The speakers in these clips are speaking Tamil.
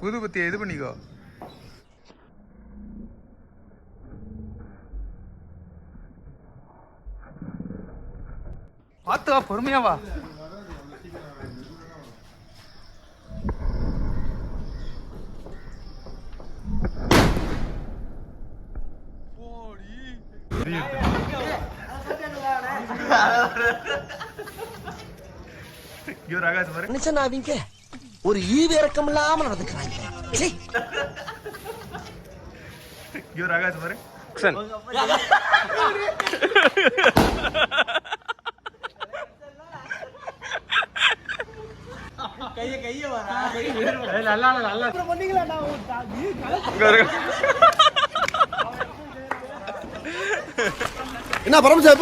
ஊதுபத்தியை இது பண்ணிக்கோ. பார்த்து வா, பொறுமையா வா. ஒரு ஈவு இறக்கம் இல்லாம நடந்துக்கிறாங்க. என்ன பரமசா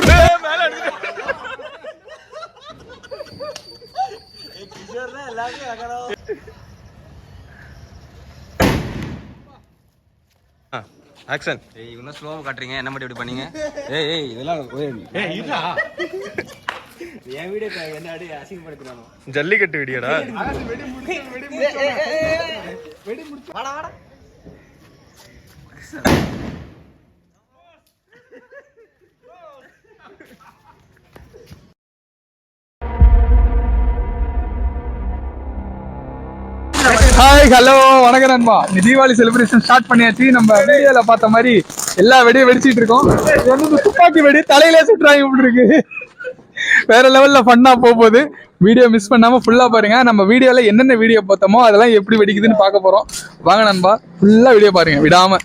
ஆக்சன். ஏய் இவங்க ஸ்லோவா காட்றீங்க, என்ன மட்டும் இப்படி பண்ணீங்க? ஏய் இதெல்லாம் ஏய் இல்லடா. என் வீடியோ என்னடி அசிங்கப்படுத்துறானோ? ஜல்லிக்கட்டு வீடியோடா. வெடி முடிச்சு வாடா வாடா. ஹாய் ஹலோ வணக்கம் நண்பா. தீபாவளி செலிப்ரேஷன் ஸ்டார்ட் பண்ணியாச்சு. நம்ம வீடியோல பார்த்த மாதிரி எல்லா வெடியும் வெடிச்சிட்டு இருக்கோம். இது வந்து துப்பாக்கி வெடி, தலையிலே சுட்டுறாங்க இப்படி இருக்கு. வேற லெவல்ல ஃபன்னா போகுது. வீடியோ மிஸ் பண்ணாம ஃபுல்லா பாருங்க. நம்ம வீடியோல என்னென்ன வீடியோ பார்த்தோமோ அதெல்லாம் எப்படி வெடிக்குதுன்னு பார்க்க போறோம். வாங்க நண்பா, ஃபுல்லா வீடியோ பாருங்க விடாம.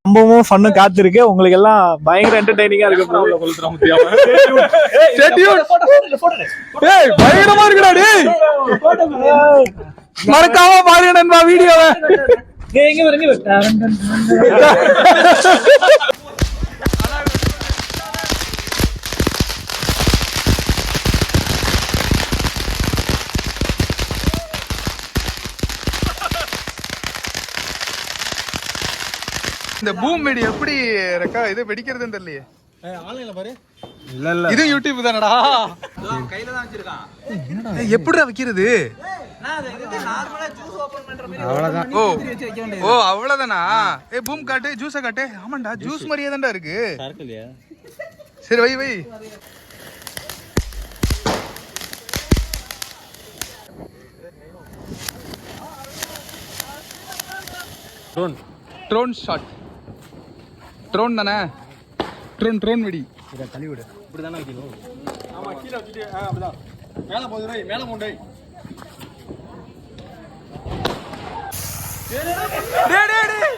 ரொம்பவும் ஃபன்னு காத்திருக்கு. உங்களுக்கு எல்லாம் பயங்கர என்டர்டெய்னிங்கா இருக்கு. பயங்கரமா இருக்குடா டேய். மறக்காம பாருங்க நண்பா வீடியோவை. இந்த பூம் வெடி எப்படி இது வெடிக்கிறதுன்னு தெரியலையே. ஆன்லைன்ல பாரு. இல்ல இது யூடியூப் தானடா. கையில தான் வச்சிருக்கான். எப்படிடா வைக்கிறது? அவ்வளவுதான். ஓ அவ்வளவுதானா? பூம் காட்டு, ஜூஸ காட்டு. ஆமாண்டா, ஜூஸ் மாதிரியே தான்டா இருக்கு. சரி வை வை. Drone shot. ட்ரோன் தானே? ட்ரோன் வெடி. இத தள்ளி விடு. இப்படி தான வைக்கணும். ஆமா, கீழ வச்சிட்டு அப்படிதான். மேல போடு ரை, மேல போடு. டேய் டேய் டேய்.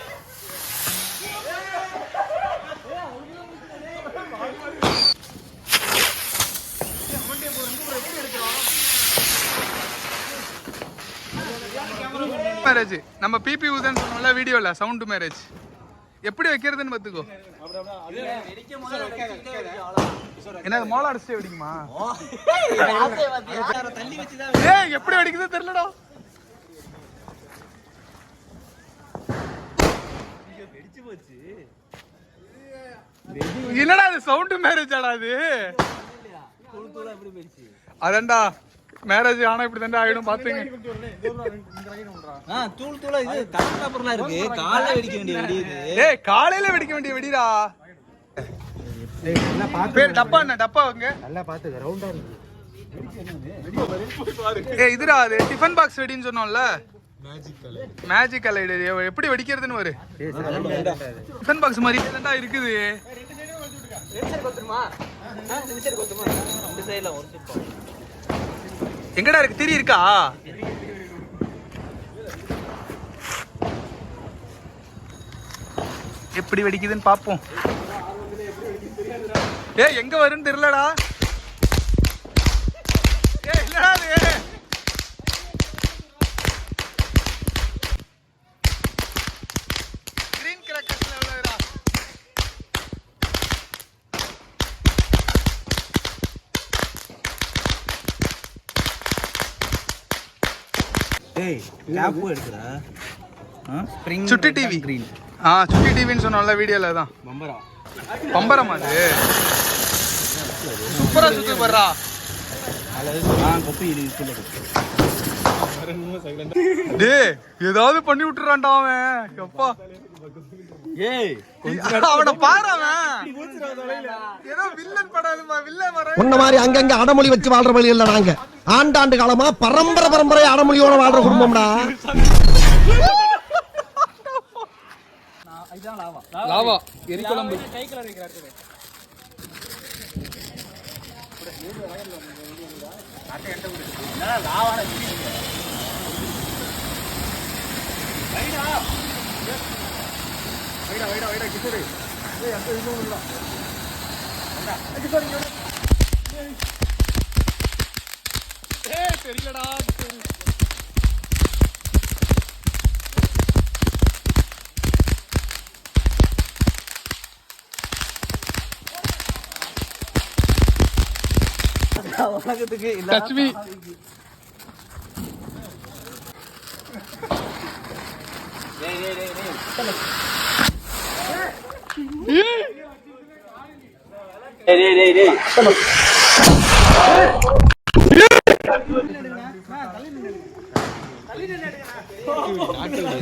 மேரேஜ் நம்ம பிபி ஊதன் சொன்னோம்ல வீடியோல, சவுண்ட் மேரேஜ் எப்படி வைக்கிறதுன்னு பாத்துக்கோ. என்ன மோள அடிச்சே வெடிக்குமா? ஏய் எப்படி வெடிக்குது தெரியலடா. என்னடா அது சவுண்ட் மேரேஜ் ஆடா அது? அதண்டா மேரேஜ் ஆனா இப்படி தாண்டா ஆயிடும் பாத்துங்க. தூள் தூளா இது தரமா பொருளா இருக்கு. காலையில வெடிக்க வேண்டிய வெடி இது. ஏய் காலையில வெடிக்க வேண்டிய வெடிடா. ஏய் நல்லா பாத்து. பேர் டப்பா என்ன டப்பா வாங்க. நல்லா பாத்து ரவுண்டா இருக்கு. ஏய் இதுடா அது டிஃபன் பாக்ஸ் வெடின்னு சொன்னோம்ல. மேஜிக்கல் ஐடியா எப்படி வெடிக்கிறதுன்னு வரு. டிஃபன் பாக்ஸ் மாதிரி தான்டா இருக்குது. எங்கடா இருக்கு? திரி இருக்கா? எப்படி வெடிக்குதுன்னு பாப்போம். ஏய் எங்க வருன்னு தெரியலடா. ஏய் இல்லடா அது. கிரீன் கிராக்கர்ஸ்ல உள்ளதுடா. ஏய் கேப் எடுக்குடா. ஸ்ப்ரிங் சுட்டி டிவி. சுட்டி டிவின்னு சொன்னோம்ல வீடியோல தான். பம்பரமா அது? சூப்பரா சுத்து பர்றா. கொப்பி இது டேய் ஏதாவது பண்ணி விட்டுறான்டா அவன் எப்பா ஏய் அவனை பாரு அவன் ஏதோ வில்லன் படாதுமா வில்லன் வர உன்ன மாதிரி அங்கங்க அடமொழி வச்சு வாழ்ற வழி இல்ல நாங்க ஆண்டாண்டு காலமா பரம்பரை அடமொழியோட வாழ்ற குடும்பம்டா. லாவா எரிக்குழம்பு தெரியலடா உலகத்துக்கு டச் மீ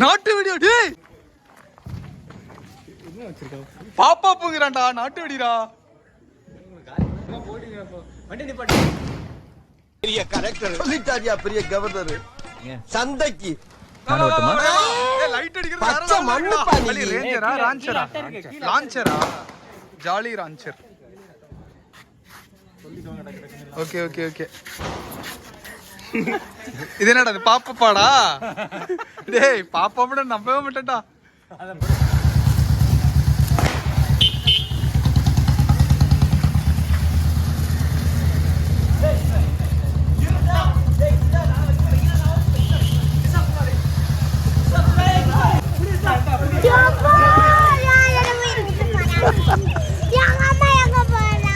நாட்டு வெடியா டேய் பாப்பா போகிறான்டா நாட்டு வெடிடா பெரிய கரெக்டர் சொல்லிட்டாரியா பெரிய கவர்னர் சந்தைக்கு லைட் அடிக்கிறது பச்சை மண்ணு பாதி. ரேஞ்சரா ரான்ச்சரா லான்ச்சரா ஜாலி ரான்ச்சர் ஓகே ஓகே ஓகே இது என்னடா இது பாப்பாடா டேய் பாப்பா மட்டும் நம்பவே மாட்டேன்டா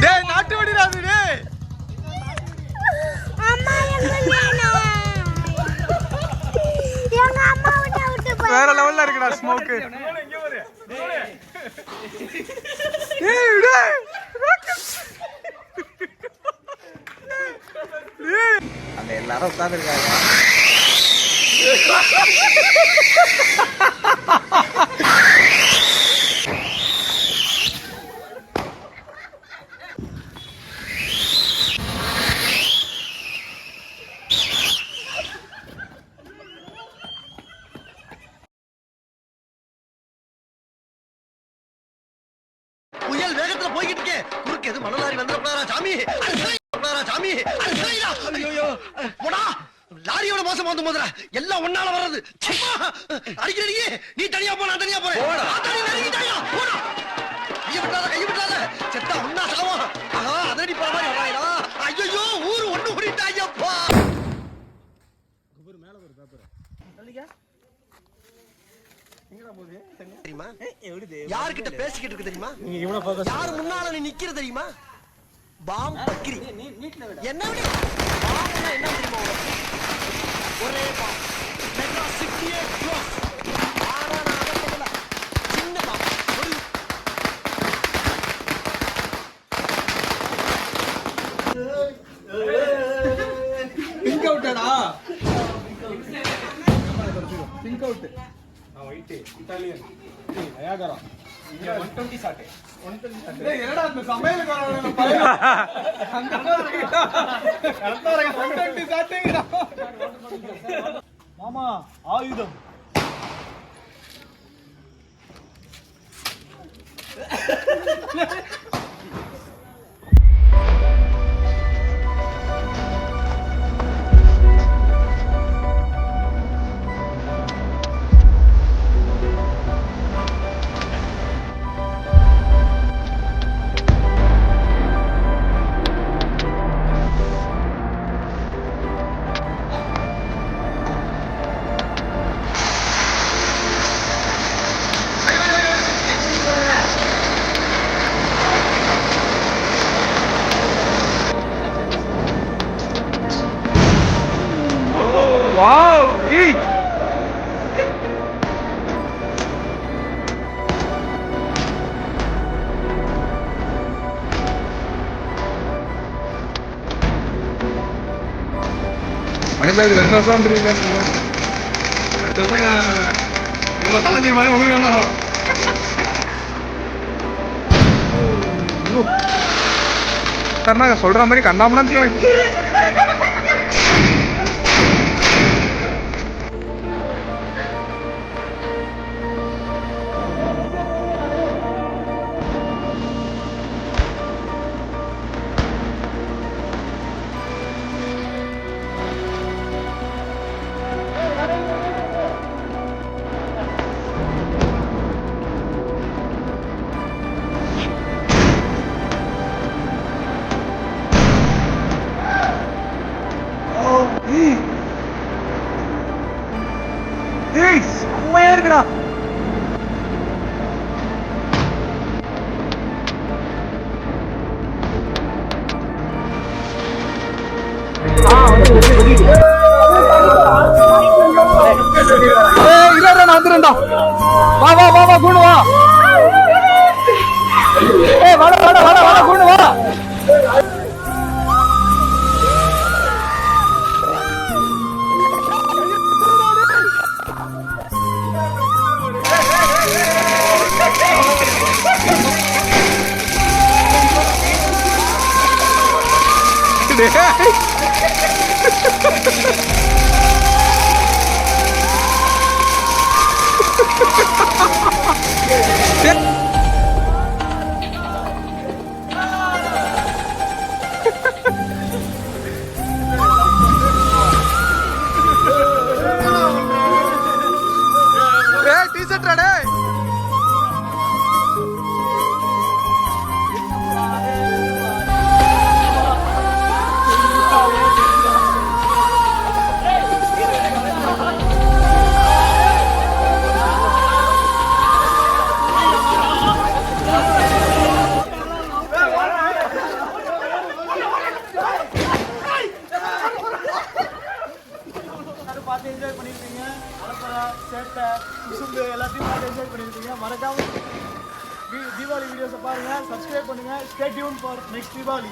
டேய் நாட்டு வெடிடா அது டேய் வேற லெவல்ல இருக்குடா ஸ்மோக் அந்த எல்லாரும் உட்கார்ந்துருக்காங்க. புயல் வேகத்துல போய்கிட்டு இருக்கே குறுக்கு எது மணலாரி வந்துடா சாமி சாமி ஐயோ போடா லாரியோட மோசம் வந்து முதல்ல எல்லாம் ஒன்னால வர்றது அடிக்கிறீங்க நீ தனியா போ நான் தனியா போறேன் கையை விட்டாத செத்தா ஒன்னா சாவா ஆஹா அதடி போற மாதிரி வராயடா ஐயோ ஊரு ஒண்ணு ஓடிட்டாயப்பா தெரியுமா யார்கிட்ட பேசிக்கிட்டு இருக்கு தெரியுமா யாரு முன்னால நீ நிக்கிற தெரியுமா பாம் பக்கிரி என்ன பாம்னா என்ன தெரியுமா ஒரே பாம் மெகா 68 க்ளோஸ் ஆனா நான் அதை சொல்லல சின்ன பாம் திங்க் அவுட்டடா think out white Italian Niagara 120 சாட்டே 120 சாட்டே டேய் என்னடா அந்த சமையலுக்கு வரவன பையன் அந்த கரெக்ட்டா இருக்கு 120 சாட்டேங்கடா மாமா ஆயுதம் வாவ் ஏய் இது 2 வருஷம் தலைஞ்சி மாதிரி உங்களுக்கு சொல்ற மாதிரி கண்ணாமனா செம்மையா இருக்குடா. நான் வந்துடுறேன்டா. வா வா வா வா கூண்டு வா. வாடா வாடா வாடா வாடா கூண்டு வா. பார்த்து என்ஜாய் பண்ணிருப்பீங்க. அலப்பறை சேட்டை குசும்பு எல்லாத்தையும் பார்த்து என்ஜாய் பண்ணிருப்பீங்க. மறக்காம தீபாவளி வீடியோஸை பாருங்க, சப்ஸ்கிரைப் பண்ணுங்க. Stay tune for next Deepavali.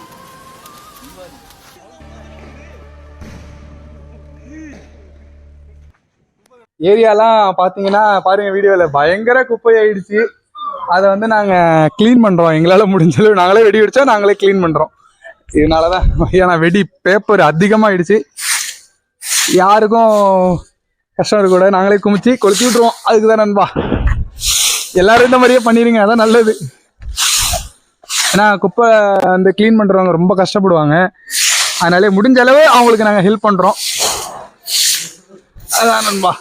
ஏரியாலாம் பாத்தீங்கன்னா பாருங்க, வீடியோல பயங்கர குப்பை ஆயிடுச்சு. அதை வந்து நாங்க கிளீன் பண்றோம். எங்களால முடிஞ்ச அளவு நாங்களே வெடி வெடிச்சா நாங்களே கிளீன் பண்றோம். இதனாலதான் ஏன்னா வெடி பேப்பர் அதிகமாயிடுச்சு. யாருக்கும் கஷ்டம் இருக்கக்கூடாது, நாங்களே குமிச்சு கொளுத்தி விட்டுருவோம். அதுக்குதான் நண்பா, எல்லாரும் இந்த மாதிரியே பண்ணிருங்க, அதான் நல்லது. ஏன்னா குப்பை அந்த கிளீன் பண்றவங்க ரொம்ப கஷ்டப்படுவாங்க. அதனாலே முடிஞ்ச அளவு அவங்களுக்கு நாங்க ஹெல்ப் பண்றோம். அதான் நண்பா.